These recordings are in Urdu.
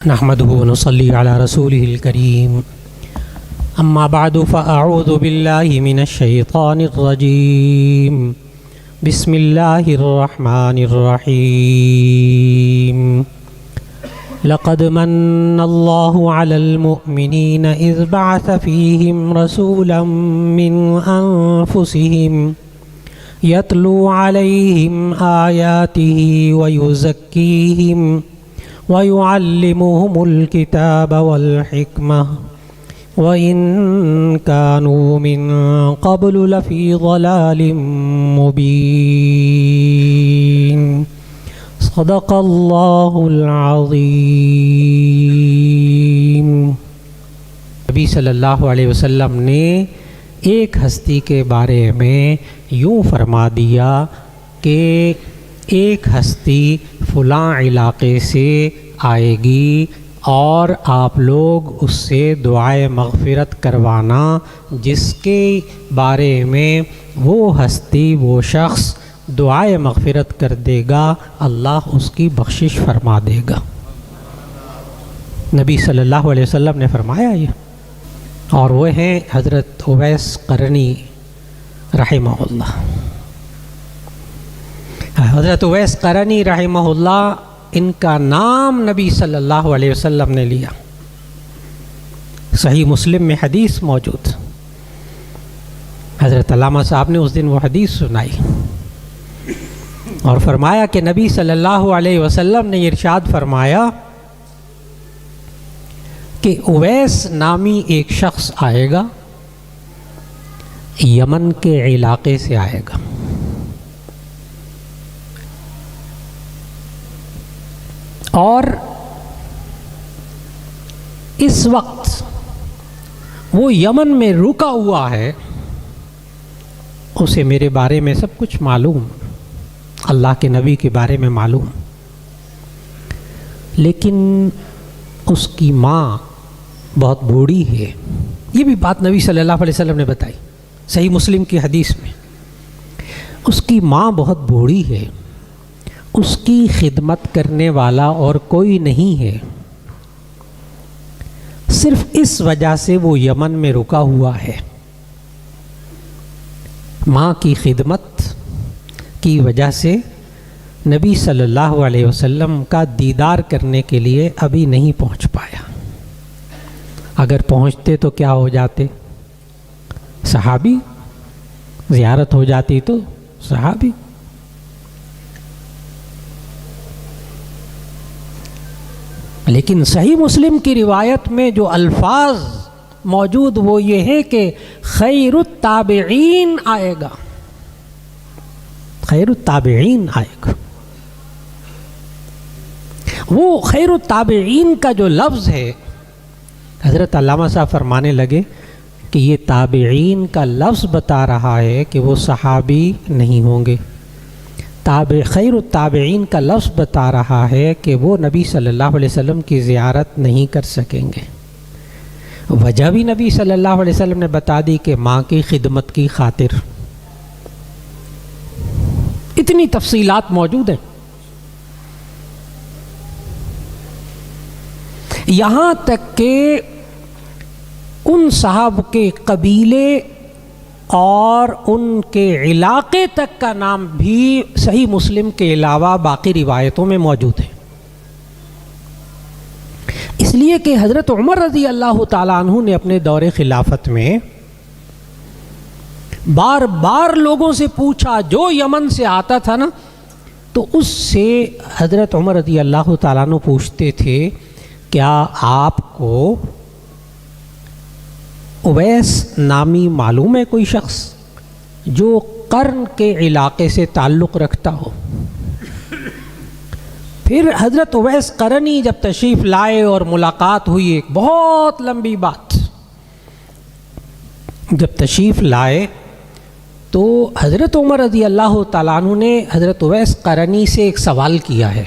نحمده ونصلي على رسوله الكريم أما بعد فأعوذ بالله من الشيطان الرجيم بسم الله الرحمن الرحيم لقد من الله على المؤمنين إذ بعث فيهم رسولا من أنفسهم يتلو عليهم آياته ويزكيهم وَيُعَلِّمُهُمُ الْكِتَابَ وَالْحِكْمَةَ وَإِن كَانُوا مِن قَبْلُ لَفِي ضَلَالٍ مُبِينٍ صدق اللہ العظیم۔ نبی صلی اللہ علیہ وسلم نے ایک ہستی کے بارے میں یوں فرما دیا کہ ایک ہستی فلاں علاقے سے آئے گی اور آپ لوگ اس سے دعائے مغفرت کروانا، جس کے بارے میں وہ ہستی وہ شخص دعائے مغفرت کر دے گا اللہ اس کی بخشش فرما دے گا۔ نبی صلی اللہ علیہ وسلم نے فرمایا یہ، اور وہ ہیں حضرت اویس قرنی رحمہ اللہ۔ حضرت اویس قرنی رحمہ اللہ، ان کا نام نبی صلی اللہ علیہ وسلم نے لیا۔ صحیح مسلم میں حدیث موجود، حضرت علامہ صاحب نے اس دن وہ حدیث سنائی اور فرمایا کہ نبی صلی اللہ علیہ وسلم نے ارشاد فرمایا کہ اویس نامی ایک شخص آئے گا، یمن کے علاقے سے آئے گا، اور اس وقت وہ یمن میں رکا ہوا ہے، اسے میرے بارے میں سب کچھ معلوم، اللہ کے نبی کے بارے میں معلوم، لیکن اس کی ماں بہت بوڑھی ہے۔ یہ بھی بات نبی صلی اللہ علیہ وسلم نے بتائی صحیح مسلم کی حدیث میں۔ اس کی ماں بہت بوڑھی ہے، اس کی خدمت کرنے والا اور کوئی نہیں ہے، صرف اس وجہ سے وہ یمن میں رکا ہوا ہے۔ ماں کی خدمت کی وجہ سے نبی صلی اللہ علیہ وسلم کا دیدار کرنے کے لیے ابھی نہیں پہنچ پایا۔ اگر پہنچتے تو کیا ہو جاتے؟ صحابی، زیارت ہو جاتی تو صحابی۔ لیکن صحیح مسلم کی روایت میں جو الفاظ موجود وہ یہ ہے کہ خیر التابعین آئے گا، خیر التابعین آئے گا۔ وہ خیر التابعین کا جو لفظ ہے، حضرت علامہ صاحب فرمانے لگے کہ یہ تابعین کا لفظ بتا رہا ہے کہ وہ صحابی نہیں ہوں گے، خیر التابعین کا لفظ بتا رہا ہے کہ وہ نبی صلی اللہ علیہ وسلم کی زیارت نہیں کر سکیں گے۔ وجہ بھی نبی صلی اللہ علیہ وسلم نے بتا دی کہ ماں کی خدمت کی خاطر۔ اتنی تفصیلات موجود ہیں۔ یہاں تک کہ ان صاحب کے قبیلے اور ان کے علاقے تک کا نام بھی صحیح مسلم کے علاوہ باقی روایتوں میں موجود ہے، اس لیے کہ حضرت عمر رضی اللہ تعالیٰ عنہ نے اپنے دور خلافت میں بار بار لوگوں سے پوچھا، جو یمن سے آتا تھا نا تو اس سے حضرت عمر رضی اللہ تعالیٰ عنہ پوچھتے تھے، کیا آپ کو اویس نامی معلوم ہے کوئی شخص جو قرن کے علاقے سے تعلق رکھتا ہو؟ پھر حضرت اویس قرنی جب تشریف لائے اور ملاقات ہوئی، ایک بہت لمبی بات، جب تشریف لائے تو حضرت عمر رضی اللہ تعالیٰ عنہ نے حضرت اویس قرنی سے ایک سوال کیا ہے،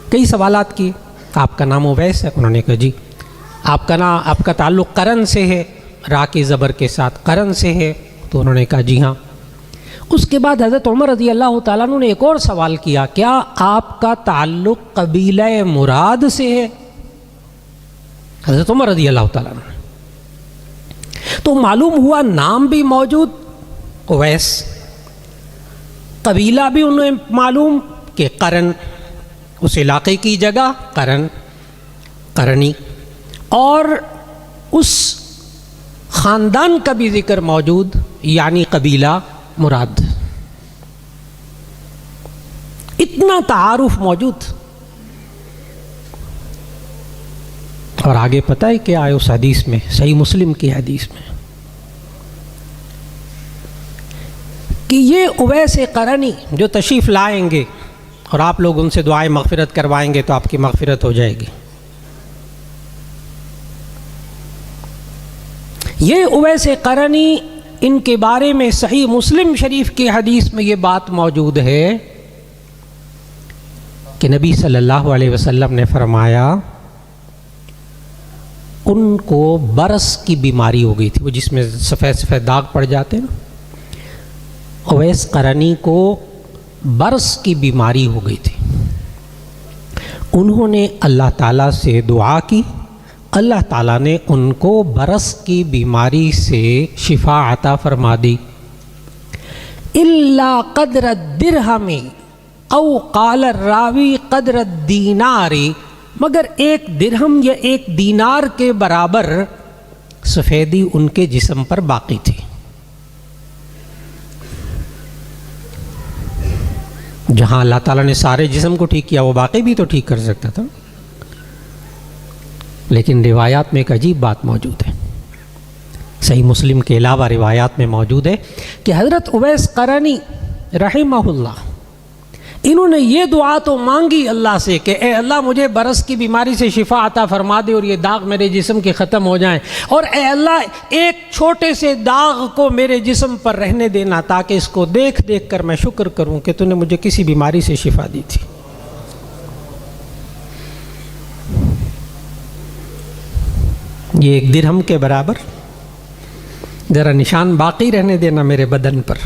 کئی سوالات کیے۔ آپ کا نام اویس ہے؟ انہوں نے کہا جی۔ آپ کا تعلق قرن سے ہے، را کے زبر کے ساتھ قرن سے ہے؟ تو انہوں نے کہا جی ہاں۔ اس کے بعد حضرت عمر رضی اللہ تعالیٰ عنہ نے ایک اور سوال کیا، کیا آپ کا تعلق قبیلہ مراد سے ہے؟ حضرت عمر رضی اللہ تعالیٰ عنہ. تو معلوم ہوا نام بھی موجود اویس، قبیلہ بھی انہیں معلوم کہ قرن، اس علاقے کی جگہ قرن، قرنی، اور اس خاندان کا بھی ذکر موجود یعنی قبیلہ مراد. اتنا تعارف موجود. اور آگے پتہ ہے کیا ہے اس حدیث میں، صحیح مسلم کی حدیث میں، کہ یہ اویس قرنی جو تشریف لائیں گے اور آپ لوگ ان سے دعائیں مغفرت کروائیں گے تو آپ کی مغفرت ہو جائے گی. یہ اویس قرنی، ان کے بارے میں صحیح مسلم شریف کی حدیث میں یہ بات موجود ہے کہ نبی صلی اللہ علیہ وسلم نے فرمایا ان کو برس کی بیماری ہو گئی تھی، وہ جس میں سفید سفید داغ پڑ جاتے ہیں نا، اویس قرنی کو برس کی بیماری ہو گئی تھی. انہوں نے اللہ تعالیٰ سے دعا کی، اللہ تعالیٰ نے ان کو برس کی بیماری سے شفا عطا فرما دی. الا قدر الدرہم او قال الراوی قدر الدینار، مگر ایک درہم یا ایک دینار کے برابر سفیدی ان کے جسم پر باقی تھی. جہاں اللہ تعالیٰ نے سارے جسم کو ٹھیک کیا وہ باقی بھی تو ٹھیک کر سکتا تھا. لیکن روایات میں ایک عجیب بات موجود ہے، صحیح مسلم کے علاوہ روایات میں موجود ہے کہ حضرت اویس قرنی رحمہ اللہ انہوں نے یہ دعا تو مانگی اللہ سے کہ اے اللہ مجھے برس کی بیماری سے شفا عطا فرما دے اور یہ داغ میرے جسم کے ختم ہو جائیں، اور اے اللہ ایک چھوٹے سے داغ کو میرے جسم پر رہنے دینا تاکہ اس کو دیکھ دیکھ کر میں شکر کروں کہ تو نے مجھے کسی بیماری سے شفا دی تھی. یہ ایک درہم کے برابر ذرا نشان باقی رہنے دینا میرے بدن پر،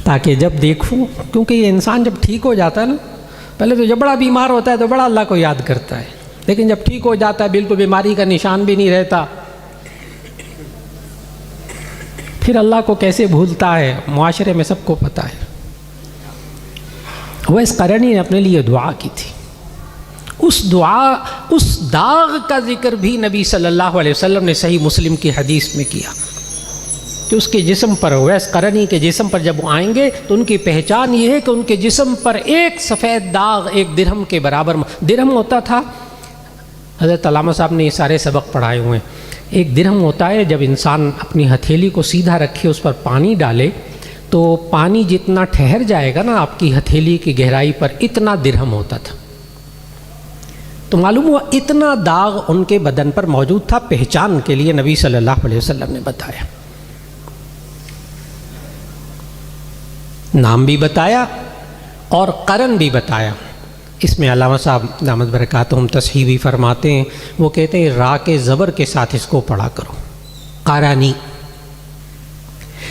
تاکہ جب دیکھوں، کیونکہ یہ انسان جب ٹھیک ہو جاتا ہے نا، پہلے تو جب بڑا بیمار ہوتا ہے تو بڑا اللہ کو یاد کرتا ہے، لیکن جب ٹھیک ہو جاتا ہے بالکل بیماری کا نشان بھی نہیں رہتا، پھر اللہ کو کیسے بھولتا ہے، معاشرے میں سب کو پتہ ہے. اویس قرنی نے اپنے لیے دعا کی تھی. اس دعا، اس داغ کا ذکر بھی نبی صلی اللہ علیہ وسلم نے صحیح مسلم کی حدیث میں کیا کہ اس کے جسم پر، اویس قرنی کے جسم پر جب وہ آئیں گے تو ان کی پہچان یہ ہے کہ ان کے جسم پر ایک سفید داغ ایک درہم کے برابر. درہم ہوتا تھا، حضرت علامہ صاحب نے یہ سارے سبق پڑھائے ہوئے ہیں. ایک درہم ہوتا ہے جب انسان اپنی ہتھیلی کو سیدھا رکھے اس پر پانی ڈالے تو پانی جتنا ٹھہر جائے گا نا آپ کی ہتھیلی کی گہرائی پر، اتنا درہم ہوتا تھا. تو معلوم ہوا اتنا داغ ان کے بدن پر موجود تھا. پہچان کے لیے نبی صلی اللہ علیہ وسلم نے بتایا، نام بھی بتایا اور قرن بھی بتایا. اس میں علامہ صاحب دامت برکاتہم تصحیح بھی فرماتے ہیں، وہ کہتے ہیں را کے زبر کے ساتھ اس کو پڑھا کرو، قرانی.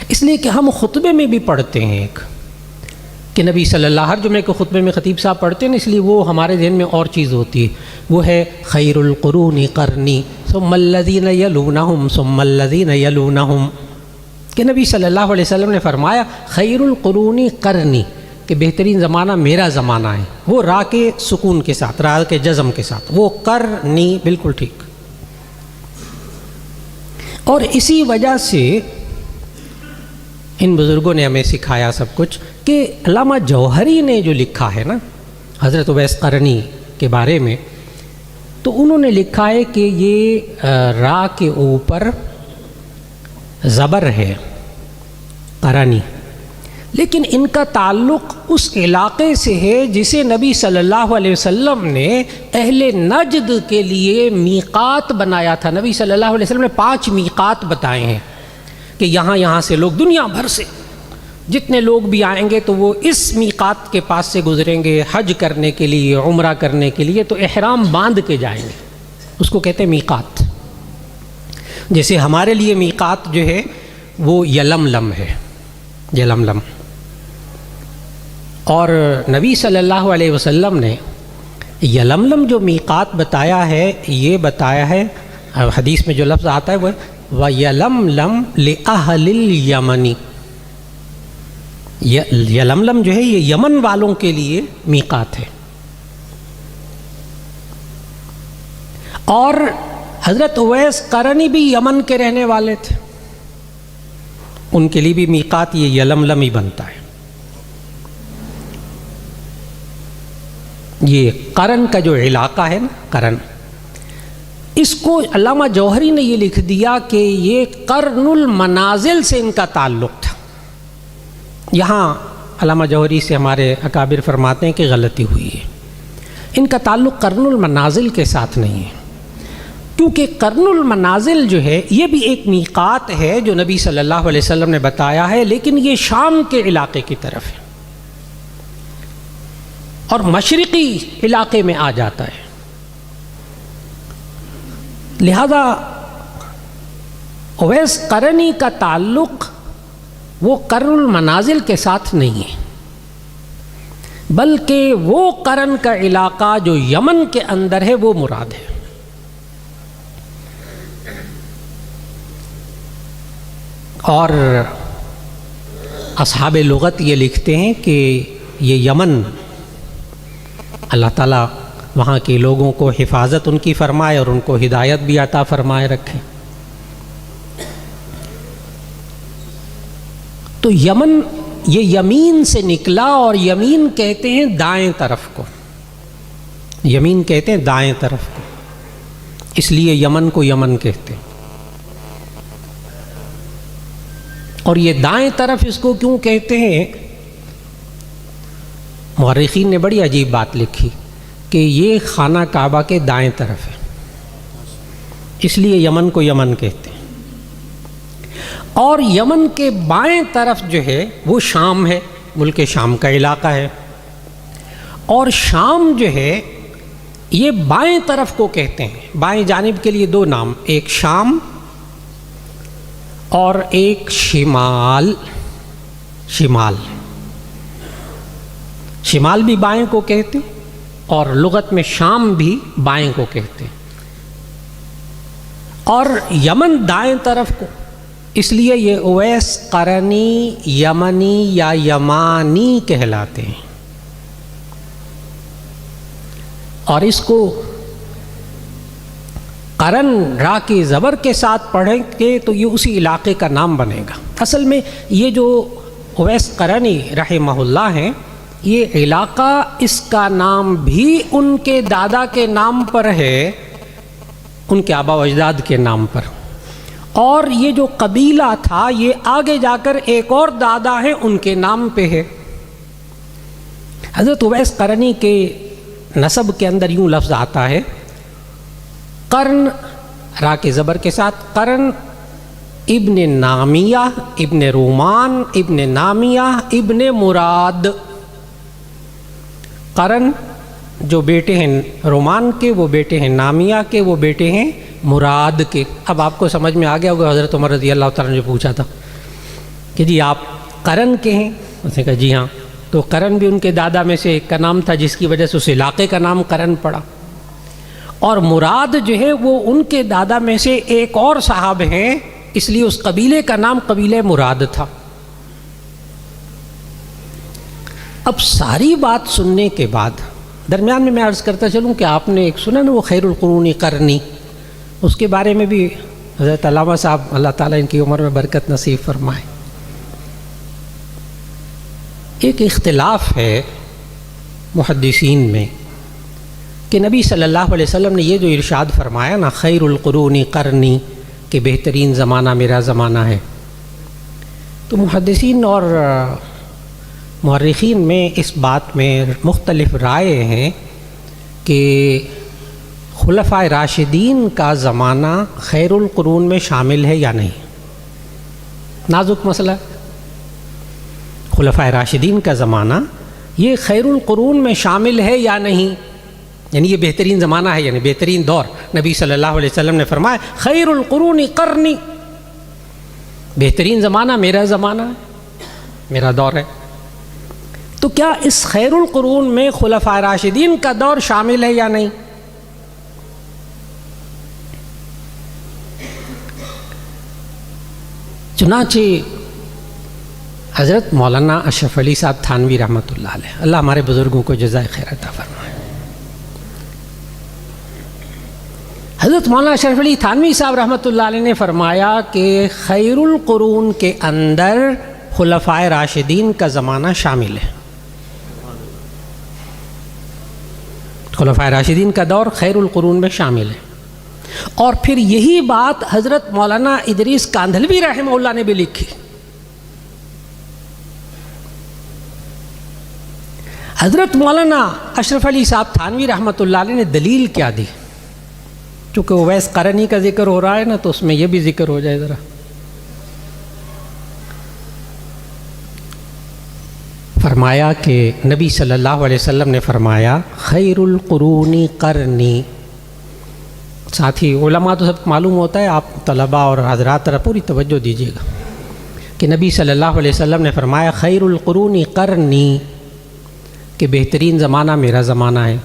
اس لیے کہ ہم خطبے میں بھی پڑھتے ہیں ایک کہ نبی صلی اللہ، ہر جمعے کے خطبے میں خطیب صاحب پڑھتے ہیں، اس لیے وہ ہمارے ذہن میں اور چیز ہوتی ہے. وہ ہے خیر القرون قرنی ثم الذین یلونہم ثم الذین یلونہم، کہ نبی صلی اللہ علیہ وسلم نے فرمایا خیر القرون قرنی، کہ بہترین زمانہ میرا زمانہ ہے. وہ را کے سکون کے ساتھ، را کے جزم کے ساتھ، وہ قرنی بالکل ٹھیک. اور اسی وجہ سے ان بزرگوں نے ہمیں سکھایا سب کچھ کہ علامہ جوہری نے جو لکھا ہے نا حضرت اویس قرنی کے بارے میں، تو انہوں نے لکھا ہے کہ یہ را کے اوپر زبر ہے قرنی، لیکن ان کا تعلق اس علاقے سے ہے جسے نبی صلی اللہ علیہ وسلم نے اہل نجد کے لیے میقات بنایا تھا. نبی صلی اللہ علیہ وسلم نے 5 میقات بتائے ہیں کہ یہاں سے لوگ دنیا بھر سے جتنے لوگ بھی آئیں گے تو وہ اس میقات کے پاس سے گزریں گے حج کرنے کے لیے، عمرہ کرنے کے لیے، تو احرام باندھ کے جائیں گے. اس کو کہتے ہیں میقات. جیسے ہمارے لیے میقات جو ہے وہ یلملم ہے، یلملم. اور نبی صلی اللہ علیہ وسلم نے یلملم جو میقات بتایا ہے، یہ بتایا ہے حدیث میں جو لفظ آتا ہے وہ وَيَلَمْلَمْ لِأَهْلِ الْيَمَنِ، یلملم جو ہے یہ یمن والوں کے لیے میقات ہے. اور حضرت اویس قرنی بھی یمن کے رہنے والے تھے، ان کے لیے بھی میقات یہ یلملم ہی بنتا ہے. یہ قرن کا جو علاقہ ہے نا، قرن، اس کو علامہ جوہری نے یہ لکھ دیا کہ یہ قرن المنازل سے ان کا تعلق تھا. یہاں علامہ جوہری سے ہمارے اکابر فرماتے ہیں کہ غلطی ہوئی ہے، ان کا تعلق قرن المنازل کے ساتھ نہیں ہے، کیونکہ قرن المنازل جو ہے یہ بھی ایک میقات ہے جو نبی صلی اللہ علیہ وسلم نے بتایا ہے، لیکن یہ شام کے علاقے کی طرف ہے اور مشرقی علاقے میں آ جاتا ہے. لہذا اویس قرنی کا تعلق وہ قرن المنازل کے ساتھ نہیں ہے، بلکہ وہ قرن کا علاقہ جو یمن کے اندر ہے وہ مراد ہے. اور اصحاب لغت یہ لکھتے ہیں کہ یہ یمن اللہ تعالیٰ وہاں کے لوگوں کو حفاظت ان کی فرمائے اور ان کو ہدایت بھی عطا فرمائے رکھے. تو یمن یہ یمین سے نکلا، اور یمین کہتے ہیں دائیں طرف کو، یمین کہتے ہیں دائیں طرف کو، اس لیے یمن کو یمن کہتے ہیں. اور یہ دائیں طرف اس کو کیوں کہتے ہیں؟ مورخین نے بڑی عجیب بات لکھی کہ یہ خانہ کعبہ کے دائیں طرف ہے، اس لیے یمن کو یمن کہتے ہیں. اور یمن کے بائیں طرف جو ہے وہ شام ہے، ملک شام کا علاقہ ہے. اور شام جو ہے یہ بائیں طرف کو کہتے ہیں. بائیں جانب کے لیے دو نام، ایک شام اور ایک شمال. شمال شمال بھی بائیں کو کہتے ہیں، اور لغت میں شام بھی بائیں کو کہتے ہیں. اور یمن دائیں طرف کو، اس لیے یہ اویس قرنی یمنی یا یمانی کہلاتے ہیں. اور اس کو قرن را کے زبر کے ساتھ پڑھیں گے تو یہ اسی علاقے کا نام بنے گا. اصل میں یہ جو اویس قرنی رحمہ اللہ ہیں، یہ علاقہ اس کا نام بھی ان کے دادا کے نام پر ہے، ان کے آبا و اجداد کے نام پر. اور یہ جو قبیلہ تھا یہ آگے جا کر ایک اور دادا ہیں ان کے نام پہ ہے. حضرت اویس قرنی کے نسب کے اندر یوں لفظ آتا ہے، قرن را کے زبر کے ساتھ، قرن ابن نامیہ ابن رومان ابن نامیہ ابن مراد. قرن جو بیٹے ہیں رومان کے، وہ بیٹے ہیں نامیہ کے، وہ بیٹے ہیں مراد کے. اب آپ کو سمجھ میں آ گیا ہوگا حضرت عمر رضی اللہ تعالیٰ نے جو پوچھا تھا کہ جی آپ قرن کے ہیں، اس نے کہا جی ہاں. تو قرن بھی ان کے دادا میں سے ایک کا نام تھا جس کی وجہ سے اس علاقے کا نام قرن پڑا. اور مراد جو ہے وہ ان کے دادا میں سے ایک اور صاحب ہیں، اس لیے اس قبیلے کا نام قبیلہ مراد تھا. اب ساری بات سننے کے بعد درمیان میں عرض کرتا چلوں کہ آپ نے ایک سنا نا وہ خیر القرون قرنی، اس کے بارے میں بھی حضرت علامہ صاحب اللہ تعالیٰ ان کی عمر میں برکت نصیب فرمائے. ایک اختلاف ہے محدثین میں کہ نبی صلی اللہ علیہ وسلم نے یہ جو ارشاد فرمایا نا خیر القرون قرنی، کہ بہترین زمانہ میرا زمانہ ہے، تو محدثین اور مورخین میں اس بات میں مختلف رائے ہیں کہ خلفائے راشدین کا زمانہ خیر القرون میں شامل ہے یا نہیں. نازک مسئلہ. خلفائے راشدین کا زمانہ یہ خیر القرون میں شامل ہے یا نہیں، یعنی یہ بہترین زمانہ ہے، یعنی بہترین دور. نبی صلی اللہ علیہ وسلم نے فرمایا خیر القرون قرنی، بہترین زمانہ میرا زمانہ ہے، میرا دور ہے. تو کیا اس خیر القرون میں خلفائے راشدین کا دور شامل ہے یا نہیں؟ چنانچہ حضرت مولانا اشرف علی صاحب تھانوی رحمۃ اللہ علیہ، اللہ ہمارے بزرگوں کو جزائے خیر عطا فرمائے، حضرت مولانا اشرف علی تھانوی صاحب رحمۃ اللہ علیہ نے فرمایا کہ خیر القرون کے اندر خلفائے راشدین کا زمانہ شامل ہے۔ خلفائے راشدین کا دور خیر القرون میں شامل ہے، اور پھر یہی بات حضرت مولانا ادریس کاندھلوی رحمہ اللہ نے بھی لکھی۔ حضرت مولانا اشرف علی صاحب تھانوی رحمۃ اللہ علیہ نے دلیل کیا دی؟ چونکہ اویس قرنی کا ذکر ہو رہا ہے نا، تو اس میں یہ بھی ذکر ہو جائے ذرا۔ فرمایا کہ نبی صلی اللہ علیہ وسلم نے فرمایا خیر القرون قرنی۔ ساتھی علماء تو سب معلوم ہوتا ہے، آپ طلباء اور حضرات طرح پوری توجہ دیجیے گا کہ نبی صلی اللہ علیہ وسلم نے فرمایا خیر القرون قرنی، کہ بہترین زمانہ میرا زمانہ ہے۔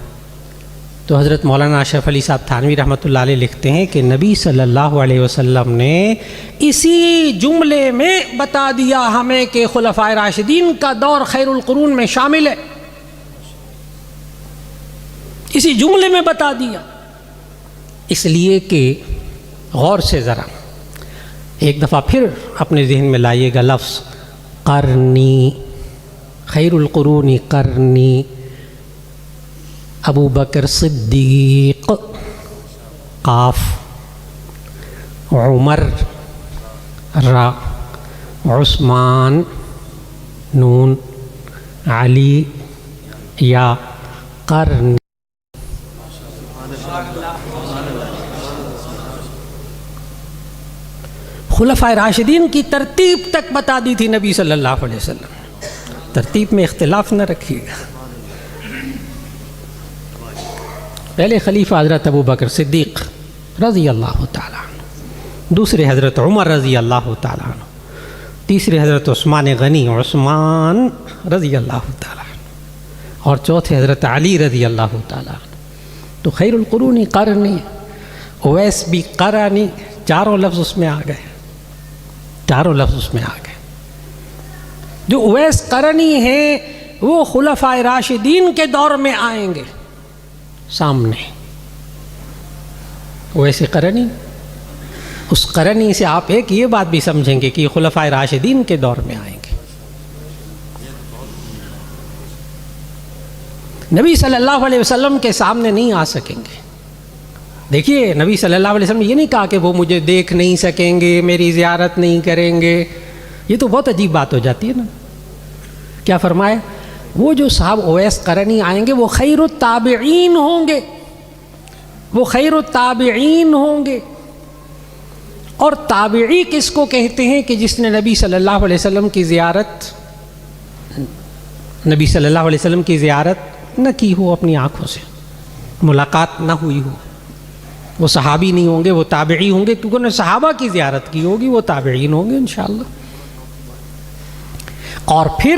تو حضرت مولانا اشرف علی صاحب تھانوی رحمۃ اللہ علیہ لکھتے ہیں کہ نبی صلی اللہ علیہ وسلم نے اسی جملے میں بتا دیا ہمیں کہ خلفائے راشدین کا دور خیر القرون میں شامل ہے، اسی جملے میں بتا دیا۔ اس لیے کہ غور سے ذرا ایک دفعہ پھر اپنے ذہن میں لائیے گا لفظ قرنی، خیر القرون قرنی، ابو بکر صدیق قاف، عمر را، عثمان نون، علی یا، قرن۔ خلفائے راشدین کی ترتیب تک بتا دی تھی نبی صلی اللہ علیہ وسلم، ترتیب میں اختلاف نہ رکھیے گا۔ پہلے خلیفہ حضرت ابو بکر صدیق رضی اللہ تعالیٰ عنہ، دوسرے حضرت عمر رضی اللہ تعالیٰ عنہ، تیسرے حضرت عثمان غنی عثمان رضی اللہ تعالیٰ عنہ، اور چوتھے حضرت علی رضی اللہ تعالیٰ عنہ۔ تو خیر القرون قرنی، اویس بھی قرنی، چاروں لفظ اس میں آ گئے، چاروں لفظ اس میں آ گئے۔ جو اویس قرنی ہیں وہ خلفائے راشدین کے دور میں آئیں گے سامنے۔ اویس قرنی، اس قرنی سے آپ ایک یہ بات بھی سمجھیں گے کہ یہ خلفائے راشدین کے دور میں آئیں گے۔ نبی صلی اللہ علیہ وسلم کے سامنے نہیں آ سکیں گے۔ دیکھیے نبی صلی اللہ علیہ وسلم نے یہ نہیں کہا کہ وہ مجھے دیکھ نہیں سکیں گے، میری زیارت نہیں کریں گے، یہ تو بہت عجیب بات ہو جاتی ہے نا۔ کیا فرمایا؟ وہ جو صاحب اویس قرنی آئیں گے وہ خیر التابعین ہوں گے، وہ خیر التابعین ہوں گے۔ اور تابعی کس کو کہتے ہیں؟ کہ جس نے نبی صلی اللہ علیہ وسلم کی زیارت، نبی صلی اللہ علیہ وسلم کی زیارت نہ کی ہو، اپنی آنکھوں سے ملاقات نہ ہوئی ہو، وہ صحابی نہیں ہوں گے، وہ تابعی ہوں گے، کیونکہ انہوں نے صحابہ کی زیارت کی ہوگی، وہ تابعین ہوں گے انشاءاللہ۔ اور پھر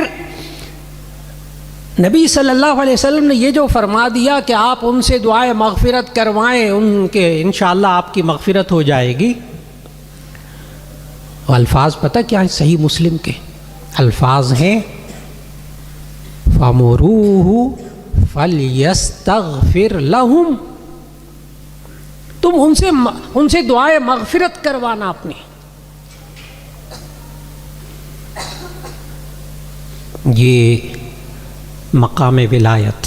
نبی صلی اللہ علیہ وسلم نے یہ جو فرما دیا کہ آپ ان سے دعائے مغفرت کروائیں، ان کے انشاءاللہ آپ کی مغفرت ہو جائے گی۔ وہ الفاظ پتہ کیا ہیں؟ صحیح مسلم کے الفاظ ہیں فَمُرُوهُ فَلْيَسْتَغْفِرْ لَهُمْ، تم ان سے دعائے مغفرت کروانا اپنی۔ یہ مقام ولایت،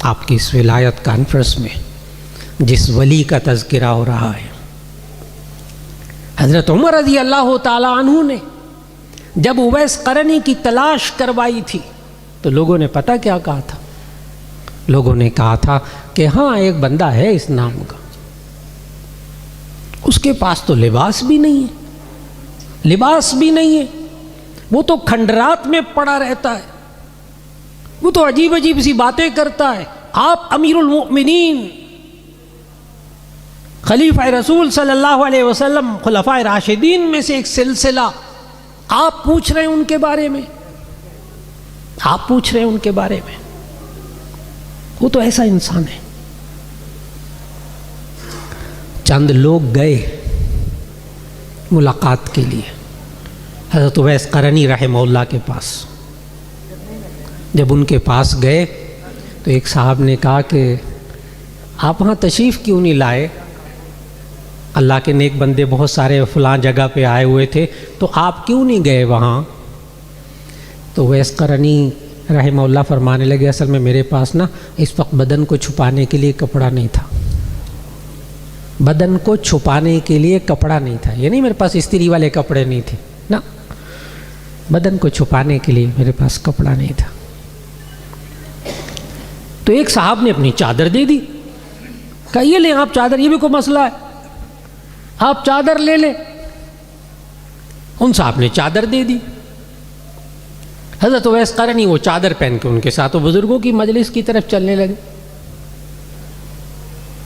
آپ کی اس ولایت کانفرنس میں جس ولی کا تذکرہ ہو رہا ہے، حضرت عمر رضی اللہ تعالیٰ عنہ نے جب اویس قرنی کی تلاش کروائی تھی تو لوگوں نے پتہ کیا کہا تھا؟ لوگوں نے کہا تھا کہ ہاں ایک بندہ ہے اس نام کا، اس کے پاس تو لباس بھی نہیں ہے، لباس بھی نہیں ہے، وہ تو کھنڈرات میں پڑا رہتا ہے، وہ تو عجیب عجیب سی باتیں کرتا ہے۔ آپ امیر المؤمنین خلیفہ رسول صلی اللہ علیہ وسلم، خلفائے راشدین میں سے ایک سلسلہ، آپ پوچھ رہے ہیں ان کے بارے میں؟ آپ پوچھ رہے ہیں ان کے بارے میں؟ وہ تو ایسا انسان ہے. چند لوگ گئے ملاقات کے لیے حضرت اویس قرنی رحمہ اللہ کے پاس. جب ان کے پاس گئے تو ایک صاحب نے کہا کہ آپ وہاں تشریف کیوں نہیں لائے؟ اللہ کے نیک بندے بہت سارے فلاں جگہ پہ آئے ہوئے تھے، تو آپ کیوں نہیں گئے وہاں؟ تو اویس قرنی رحمہ اللہ فرمانے لگے اصل میں میرے پاس نا اس وقت بدن کو چھپانے کے لیے کپڑا نہیں تھا. بدن کو چھپانے کے لیے کپڑا نہیں تھا، یعنی میرے پاس استری والے کپڑے نہیں تھے نا، بدن کو چھپانے کے لیے میرے پاس کپڑا نہیں تھا. تو ایک صاحب نے اپنی چادر دے دی، کہا یہ لیں آپ چادر، یہ بھی کوئی مسئلہ ہے، آپ چادر لے لیں. ان صاحب نے چادر دے دی. حضرت اویس قرنی وہ چادر پہن کے ان کے ساتھ بزرگوں کی مجلس کی طرف چلنے لگے.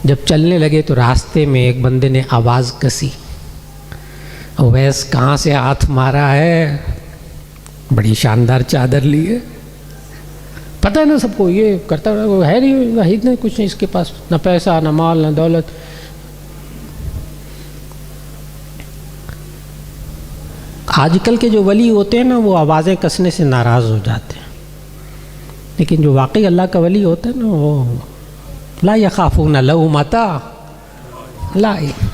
جب چلنے لگے تو راستے میں ایک بندے نے آواز کسی، اویس کہاں سے ہاتھ مارا ہے؟ بڑی شاندار چادر لی ہے. پتہ ہے نا سب کو یہ کرتا ہے نہیں، واحد نہیں، کچھ نہیں اس کے پاس، نہ پیسہ نہ مال نہ دولت. آج کل کے جو ولی ہوتے ہیں نا وہ آوازیں کسنے سے ناراض ہو جاتے ہیں، لیکن جو واقعی اللہ کا ولی ہوتا ہے نا وہ لا یخافون لومۃ لائم،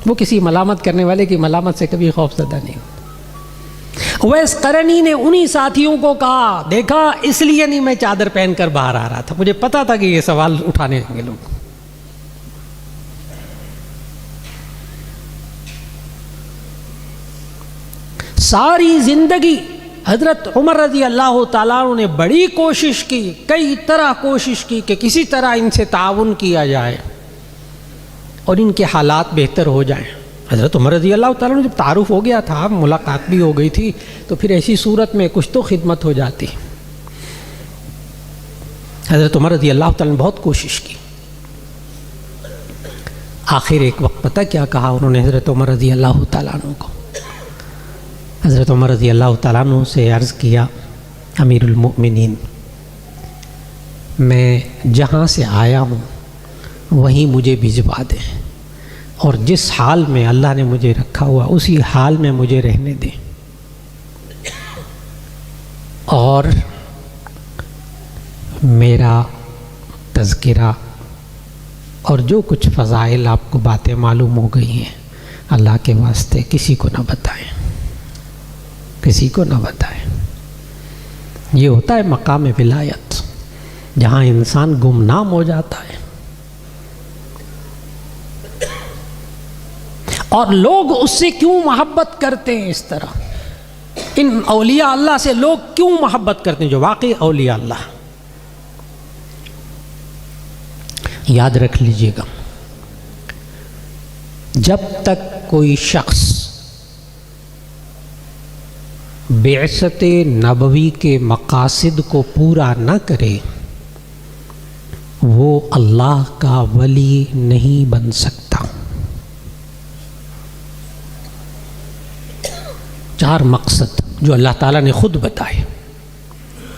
وہ کسی ملامت کرنے والے کی ملامت سے کبھی خوف زدہ نہیں ہوتا. اویس قرنی نے انہی ساتھیوں کو کہا دیکھا اس لیے نہیں میں چادر پہن کر باہر آ رہا تھا، مجھے پتا تھا کہ یہ سوال اٹھانے ہوں گے لوگ. ساری زندگی حضرت عمر رضی اللہ تعالیٰ عنہ نے بڑی کوشش کی، کئی طرح کوشش کی کہ کسی طرح ان سے تعاون کیا جائے اور ان کے حالات بہتر ہو جائیں. حضرت عمر رضی اللہ تعالیٰ عنہ جب تعارف ہو گیا تھا، ملاقات بھی ہو گئی تھی، تو پھر ایسی صورت میں کچھ تو خدمت ہو جاتی. حضرت عمر رضی اللہ تعالیٰ نے بہت کوشش کی. آخر ایک وقت پتہ کیا کہا انہوں نے حضرت عمر رضی اللہ تعالیٰ عنہ کو؟ حضرت عمر رضی اللہ تعالیٰ عنہ سے عرض کیا امیر المؤمنین، میں جہاں سے آیا ہوں وہیں مجھے بھجوا دیں، اور جس حال میں اللہ نے مجھے رکھا ہوا اسی حال میں مجھے رہنے دیں، اور میرا تذکرہ اور جو کچھ فضائل آپ کو باتیں معلوم ہو گئی ہیں اللہ کے واسطے کسی کو نہ بتائیں، کسی کو نہ بتائیں. یہ ہوتا ہے مقام ولایت، جہاں انسان گمنام ہو جاتا ہے اور لوگ اس سے کیوں محبت کرتے ہیں. اس طرح ان اولیاء اللہ سے لوگ کیوں محبت کرتے ہیں جو واقعی اولیاء اللہ. یاد رکھ لیجئے گا، جب تک کوئی شخص بعثت نبوی کے مقاصد کو پورا نہ کرے وہ اللہ کا ولی نہیں بن سکتا. 4 مقصد جو اللہ تعالیٰ نے خود بتائے،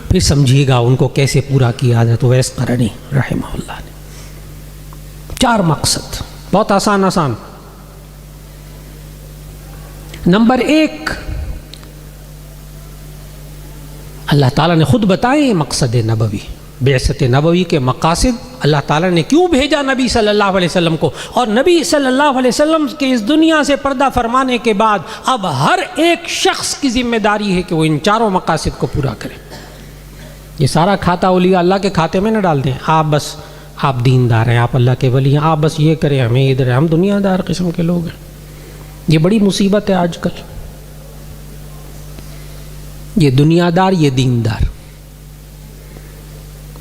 پھر سمجھیے گا ان کو کیسے پورا کیا حضرت اویس قرنی رحمہ اللہ نے. 4 مقصد بہت آسان. نمبر 1، اللہ تعالیٰ نے خود بتائے مقصد نبوی، بعثت نبوی کے مقاصد. اللہ تعالیٰ نے کیوں بھیجا نبی صلی اللہ علیہ وسلم کو، اور نبی صلی اللہ علیہ وسلم کے اس دنیا سے پردہ فرمانے کے بعد اب ہر ایک شخص کی ذمہ داری ہے کہ وہ ان 4 مقاصد کو پورا کرے. یہ سارا کھاتا اولیاء اللہ کے کھاتے میں نہ ڈال دیں، آپ دیندار ہیں، آپ اللہ کے ولی ہیں، آپ بس یہ کریں، ہمیں ادھر ہم دنیا دار قسم کے لوگ ہیں. یہ بڑی مصیبت ہے آج کل، یہ دنیا دار یہ دیندار.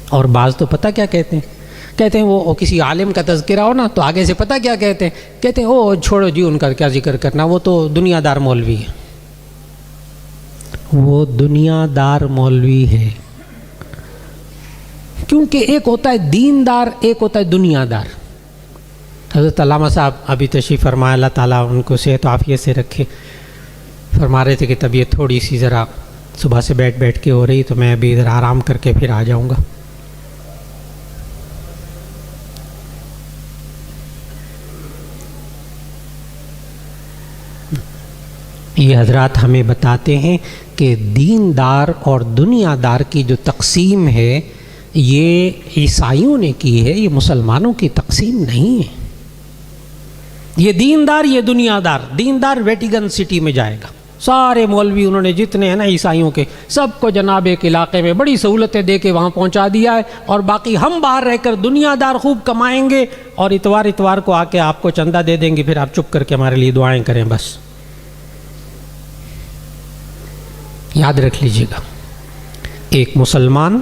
اور بعض تو پتہ کیا کہتے ہیں وہ کسی عالم کا تذکرہ ہو نا تو آگے سے پتہ کیا کہتے ہیں او چھوڑو جی ان کا کیا ذکر کرنا، وہ تو دنیا دار مولوی ہے. وہ دنیا دار مولوی ہے کیونکہ ایک ہوتا ہے دیندار، ایک ہوتا ہے دنیا دار. حضرت علامہ صاحب ابھی تشریف فرمایا، اللہ تعالیٰ ان کو صحت و عافیت سے رکھے، فرما رہے تھے کہ طبیعت تھوڑی سی ذرا صبح سے بیٹھ کے ہو رہی، تو میں ابھی ادھر آرام کر کے پھر آ جاؤں گا۔ یہ حضرات ہمیں بتاتے ہیں کہ دیندار اور دنیا دار کی جو تقسیم ہے یہ عیسائیوں نے کی ہے، یہ مسلمانوں کی تقسیم نہیں ہے۔ یہ دیندار، یہ دنیا دار۔ دیندار ویٹیکن سٹی میں جائے گا، سارے مولوی انہوں نے جتنے ہیں نا عیسائیوں کے، سب کو جناب ایک علاقے میں بڑی سہولتیں دے کے وہاں پہنچا دیا ہے، اور باقی ہم باہر رہ کر دنیا دار خوب کمائیں گے، اور اتوار کو آ کے آپ کو چندہ دے دیں گے، پھر آپ چپ کر کے ہمارے لیے دعائیں کریں بس۔ یاد رکھ لیجئے گا، ایک مسلمان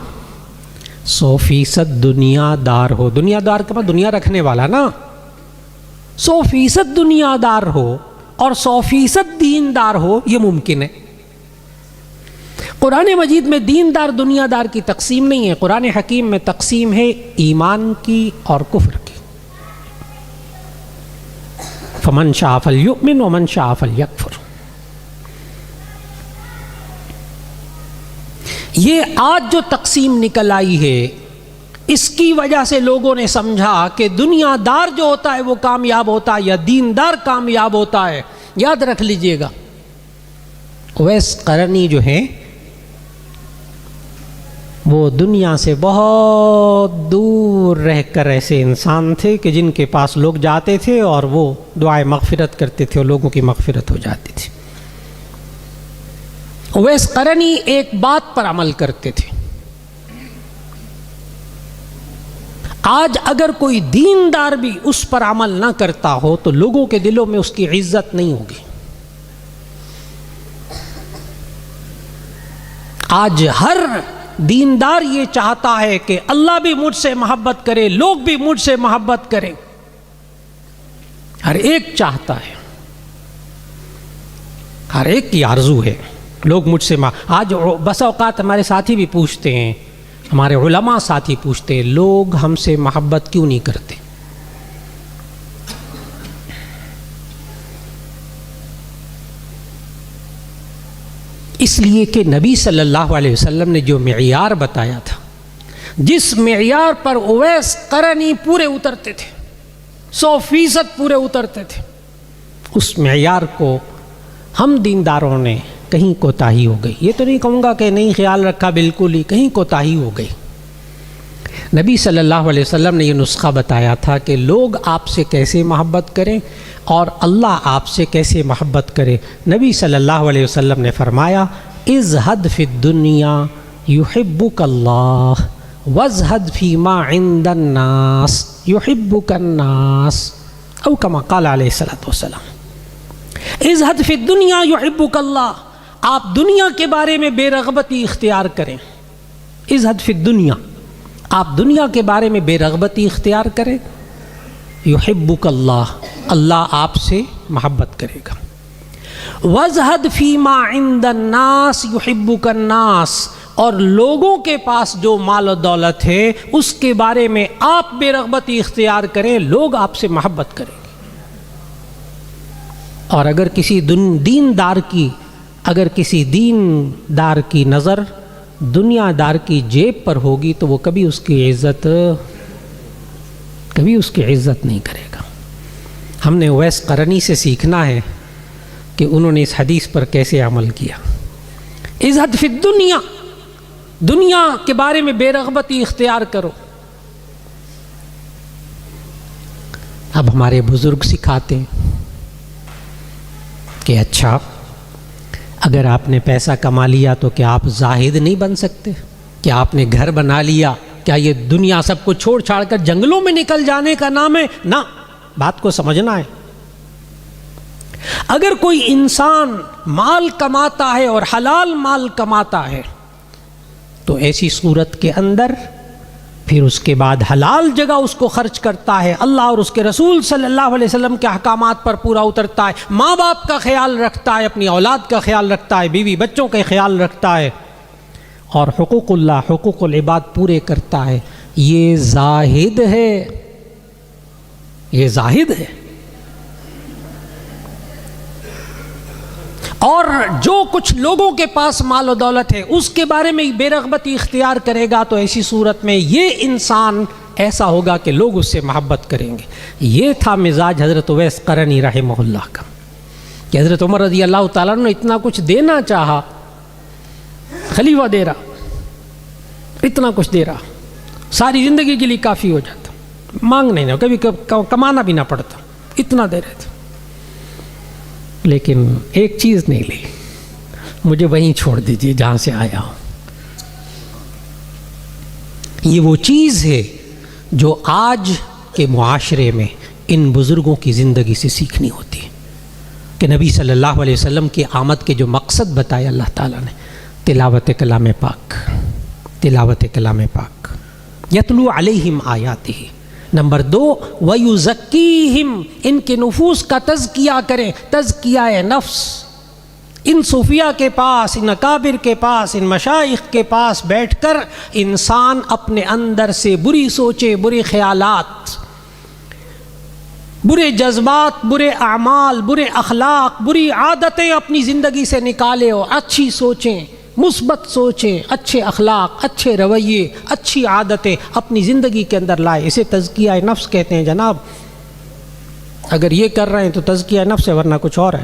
100% دنیا دار ہو، دنیا دار کے بعد دنیا رکھنے والا نا، 100% دنیا دار ہو اور 100% دیندار ہو، یہ ممکن ہے۔ قرآن مجید میں دیندار دنیا دار کی تقسیم نہیں ہے، قرآن حکیم میں تقسیم ہے ایمان کی اور کفر کی۔ فمن شاء فلیؤمن ومن شاء فلیکفر۔ یہ آج جو تقسیم نکل آئی ہے، اس کی وجہ سے لوگوں نے سمجھا کہ دنیا دار جو ہوتا ہے وہ کامیاب ہوتا ہے یا دیندار کامیاب ہوتا ہے۔ یاد رکھ لیجئے گا، اویس قرنی جو ہیں وہ دنیا سے بہت دور رہ کر ایسے انسان تھے کہ جن کے پاس لوگ جاتے تھے اور وہ دعائے مغفرت کرتے تھے اور لوگوں کی مغفرت ہو جاتی تھی۔ اویس قرنی ایک بات پر عمل کرتے تھے، آج اگر کوئی دیندار بھی اس پر عمل نہ کرتا ہو تو لوگوں کے دلوں میں اس کی عزت نہیں ہوگی۔ آج ہر دیندار یہ چاہتا ہے کہ اللہ بھی مجھ سے محبت کرے، لوگ بھی مجھ سے محبت کریں، ہر ایک چاہتا ہے، ہر ایک کی آرزو ہے لوگ مجھ سے آج بس اوقات ہمارے ساتھی بھی پوچھتے ہیں، ہمارے علماء ساتھی پوچھتے ہیں، لوگ ہم سے محبت کیوں نہیں کرتے؟ اس لیے کہ نبی صلی اللہ علیہ وسلم نے جو معیار بتایا تھا، جس معیار پر اویس قرنی پورے اترتے تھے، 100% پورے اترتے تھے، اس معیار کو ہم دینداروں نے کہیں کوتاہی ہو گئی۔ یہ تو نہیں کہوں گا کہ نہیں خیال رکھا، بالکل ہی کہیں کوتاہی ہو گئی۔ نبی صلی اللہ علیہ وسلم نے یہ نسخہ بتایا تھا کہ لوگ آپ سے کیسے محبت کریں اور اللہ آپ سے کیسے محبت کرے۔ نبی صلی اللہ علیہ وسلم نے فرمایا، ازہد فی الدنیا یحبک اللہ وازہد فی ما عند الناس یحبک الناس، او کما قال علیہ الصلوۃ والسلام۔ ازہد فی الدنیا یحبک اللہ، آپ دنیا کے بارے میں بے رغبتی اختیار کریں۔ ازہد فی الدنیا، آپ دنیا کے بارے میں بے رغبتی اختیار کریں، یحبک اللہ، اللہ آپ سے محبت کرے گا۔ وازہد فی ما عند الناس یحبک الناس، اور لوگوں کے پاس جو مال و دولت ہے اس کے بارے میں آپ بے رغبتی اختیار کریں، لوگ آپ سے محبت کریں گے۔ اور اگر کسی دیندار کی نظر دنیا دار کی جیب پر ہوگی تو وہ کبھی اس کی عزت نہیں کرے گا۔ ہم نے اویس قرنی سے سیکھنا ہے کہ انہوں نے اس حدیث پر کیسے عمل کیا۔ ازہد فی الدنیا، دنیا کے بارے میں بے رغبتی اختیار کرو۔ اب ہمارے بزرگ سکھاتے ہیں کہ اچھا، اگر آپ نے پیسہ کما لیا تو کیا آپ زاہد نہیں بن سکتے؟ کیا آپ نے گھر بنا لیا، کیا یہ دنیا سب کو چھوڑ چھاڑ کر جنگلوں میں نکل جانے کا نام ہے؟ نہ، بات کو سمجھنا ہے۔ اگر کوئی انسان مال کماتا ہے اور حلال مال کماتا ہے تو ایسی صورت کے اندر پھر اس کے بعد حلال جگہ اس کو خرچ کرتا ہے، اللہ اور اس کے رسول صلی اللہ علیہ وسلم کے احکامات پر پورا اترتا ہے، ماں باپ کا خیال رکھتا ہے، اپنی اولاد کا خیال رکھتا ہے، بیوی بچوں کا خیال رکھتا ہے، اور حقوق اللہ، حقوق العباد پورے کرتا ہے۔ یہ زاہد ہے، یہ زاہد ہے۔ اور جو کچھ لوگوں کے پاس مال و دولت ہے اس کے بارے میں بے رغبتی اختیار کرے گا تو ایسی صورت میں یہ انسان ایسا ہوگا کہ لوگ اس سے محبت کریں گے۔ یہ تھا مزاج حضرت اویس قرنی رحمہ اللہ کا کہ حضرت عمر رضی اللہ تعالیٰ نے اتنا کچھ دینا چاہا، خلیفہ دے رہا، اتنا کچھ دے رہا، ساری زندگی کے لیے کافی ہو جاتا، مانگنے نہ، کبھی کمانا بھی نہ پڑتا، اتنا دے رہے تھے، لیکن ایک چیز نہیں لی، مجھے وہیں چھوڑ دیجیے جہاں سے آیا ہوں۔ یہ وہ چیز ہے جو آج کے معاشرے میں ان بزرگوں کی زندگی سے سیکھنی ہوتی ہے کہ نبی صلی اللہ علیہ وسلم کی آمد کے جو مقصد بتایا اللہ تعالیٰ نے، تلاوت کلام پاک، تلاوت کلام پاک، یتلو علیہم آیاتہ۔ نمبر 2، وَيُزَكِّيهِمْ، ان کے نفوس کا تزکیہ کریں، تزکیہ نفس۔ ان صوفیہ کے پاس، ان اکابر کے پاس، ان مشائخ کے پاس بیٹھ کر انسان اپنے اندر سے بری سوچے، برے خیالات، برے جذبات، برے اعمال، برے اخلاق، بری عادتیں اپنی زندگی سے نکالے اور اچھی سوچیں، مثبت سوچیں، اچھے اخلاق، اچھے رویے، اچھی عادتیں اپنی زندگی کے اندر لائے۔ اسے تزکیہ نفس کہتے ہیں جناب۔ اگر یہ کر رہے ہیں تو تزکیہ نفس ہے، ورنہ کچھ اور ہے۔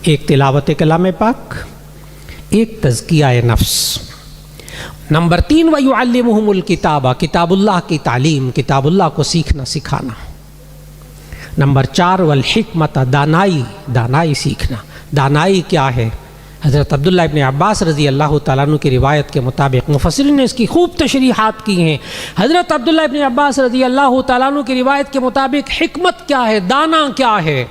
ایک تلاوت کلام پاک، ایک تزکیہ نفس۔ نمبر 3، وَيُعَلِّمُهُمُ الْكِتَابَ، کتاب اللہ کی تعلیم، کتاب اللہ کو سیکھنا سکھانا۔ نمبر 4، وَالْحِكْمَةَ، دانائی، دانائی سیکھنا۔ دانائی کیا ہے؟ حضرت عبداللہ ابن عباس رضی اللہ تعالیٰ عنہ کی روایت کے مطابق مفسرین نے اس کی خوب تشریحات کی ہیں۔ حضرت عبداللہ ابن عباس رضی اللہ تعالیٰ عنہ کی روایت کے مطابق حکمت کیا ہے، دانا کیا ہے،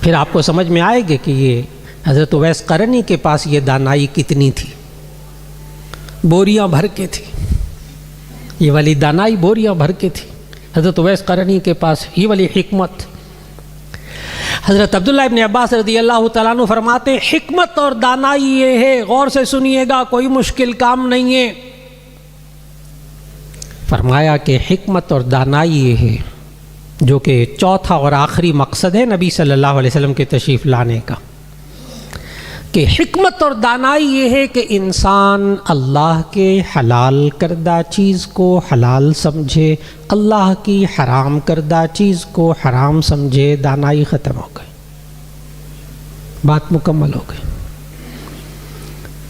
پھر آپ کو سمجھ میں آئے گا کہ یہ حضرت اویس قرنی کے پاس یہ دانائی کتنی تھی، بوریاں بھر کے تھی، یہ والی دانائی بوریاں بھر کے تھی حضرت اویس قرنی کے پاس، یہ والی حکمت۔ حضرت عبداللہ ابن عباس رضی اللہ تعالیٰ عنہ فرماتے ہیں حکمت اور دانائی یہ ہے، غور سے سنیے گا، کوئی مشکل کام نہیں ہے۔ فرمایا کہ حکمت اور دانائی یہ ہے، جو کہ چوتھا اور آخری مقصد ہے نبی صلی اللہ علیہ وسلم کے تشریف لانے کا، کہ حکمت اور دانائی یہ ہے کہ انسان اللہ کے حلال کردہ چیز کو حلال سمجھے، اللہ کی حرام کردہ چیز کو حرام سمجھے۔ دانائی ختم ہو گئی، بات مکمل ہو گئی۔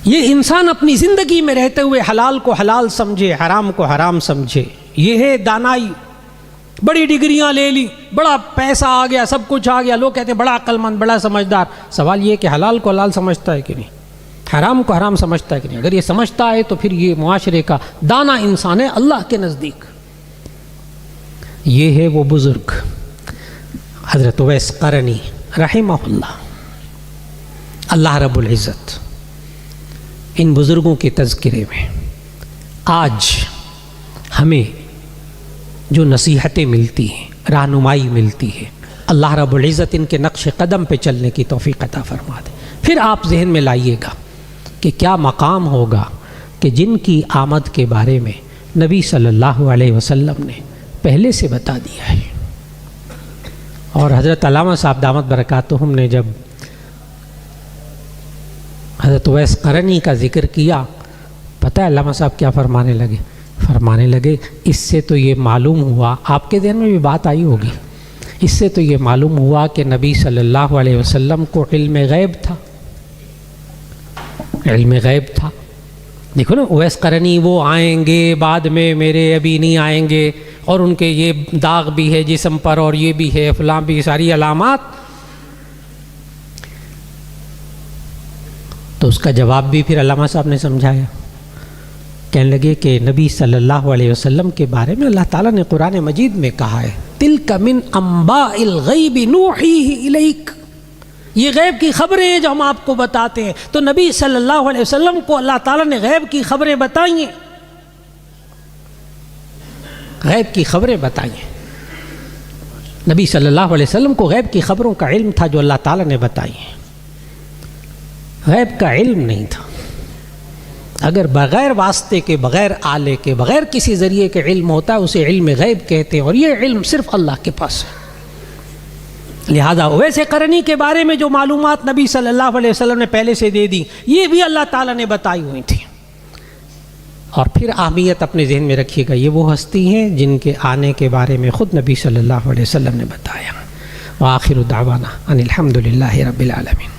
یہ انسان اپنی زندگی میں رہتے ہوئے حلال کو حلال سمجھے، حرام کو حرام سمجھے، یہ ہے دانائی۔ بڑی ڈگریاں لے لی، بڑا پیسہ آ گیا، سب کچھ آ گیا، لوگ کہتے ہیں بڑا عقل مند، بڑا سمجھدار۔ سوال یہ کہ حلال کو حلال سمجھتا ہے کہ نہیں، حرام کو حرام سمجھتا ہے کہ نہیں؟ اگر یہ سمجھتا ہے تو پھر یہ معاشرے کا دانا انسان ہے اللہ کے نزدیک۔ یہ ہے وہ بزرگ حضرت اویس قرنی رحمہ اللہ۔ اللہ رب العزت ان بزرگوں کے تذکرے میں آج ہمیں جو نصیحتیں ملتی ہیں، رہنمائی ملتی ہے، اللہ رب العزت ان کے نقش قدم پہ چلنے کی توفیق عطا فرما دے۔ پھر آپ ذہن میں لائیے گا کہ کیا مقام ہوگا کہ جن کی آمد کے بارے میں نبی صلی اللہ علیہ وسلم نے پہلے سے بتا دیا ہے۔ اور حضرت علامہ صاحب دامت برکاتہم نے جب حضرت اویس قرنی کا ذکر کیا، پتہ ہے علامہ صاحب کیا فرمانے لگے، اس سے تو یہ معلوم ہوا، آپ کے ذہن میں بھی بات آئی ہوگی، اس سے تو یہ معلوم ہوا کہ نبی صلی اللہ علیہ وسلم کو علم غیب تھا، علم غیب تھا۔ دیکھو نا، اویس قرنی وہ آئیں گے بعد میں، میرے ابھی نہیں آئیں گے، اور ان کے یہ داغ بھی ہے جسم پر، اور یہ بھی ہے فلاں بھی، ساری علامات۔ تو اس کا جواب بھی پھر علامہ صاحب نے سمجھایا، کہنے لگے کہ نبی صلی اللہ علیہ وسلم کے بارے میں اللہ تعالیٰ نے قرآن مجید میں کہا ہے تِلْكَ مِنْ أَنْبَاءِ الْغَيْبِ نُوحِيهِ إِلَيْكَ، یہ غیب کی خبریں ہیں جو ہم آپ کو بتاتے ہیں۔ تو نبی صلی اللہ علیہ وسلم کو اللہ تعالیٰ نے غیب کی خبریں بتائی ہیں، غیب کی خبریں بتائی ہیں۔ نبی صلی اللہ علیہ وسلم کو غیب کی خبروں کا علم تھا جو اللہ تعالیٰ نے بتائی ہیں، غیب کا علم نہیں تھا۔ اگر بغیر واسطے کے، بغیر آلے کے، بغیر کسی ذریعے کے علم ہوتا ہے اسے علم غیب کہتے ہیں، اور یہ علم صرف اللہ کے پاس ہے۔ لہذا ویسے قرنی کے بارے میں جو معلومات نبی صلی اللہ علیہ وسلم نے پہلے سے دے دی، یہ بھی اللہ تعالیٰ نے بتائی ہوئی تھی۔ اور پھر اہمیت اپنے ذہن میں رکھیے گا، یہ وہ ہستی ہیں جن کے آنے کے بارے میں خود نبی صلی اللہ علیہ وسلم نے بتایا۔ وآخر دعوانا ان الحمد للہ رب العالمین۔